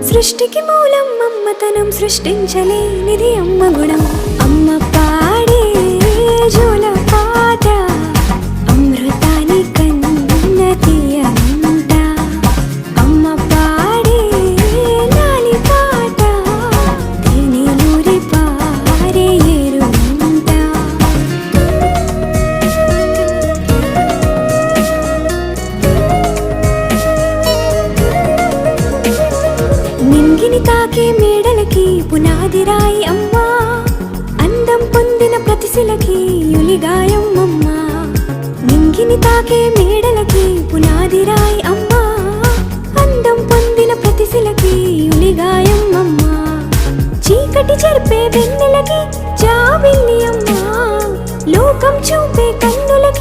సృష్టికి మూలం అమ్మతనం, సృష్టించలేనిది అమ్మ గుణం. అమ్మ పాడే జోల పాట అమృతాని కన్న తీయంట. అమ్మ పాడే లాలి పాట తేనెలూరి పారే ఏరుంట. నింగిని తాకే మేడలకి పునాది రాయి అమ్మా, అందం పొందిన ప్రతిశిలకి యులిగాయం అమ్మా. నింగిని తాకే మేడలకి పునాది రాయి అమ్మా, అందం పొందిన ప్రతిశిలకి యులిగాయం అమ్మా. చీకటి చెరిపే వెన్నెలకి జాబిల్లి అమ్మా, లోకం చూపే కన్నులకి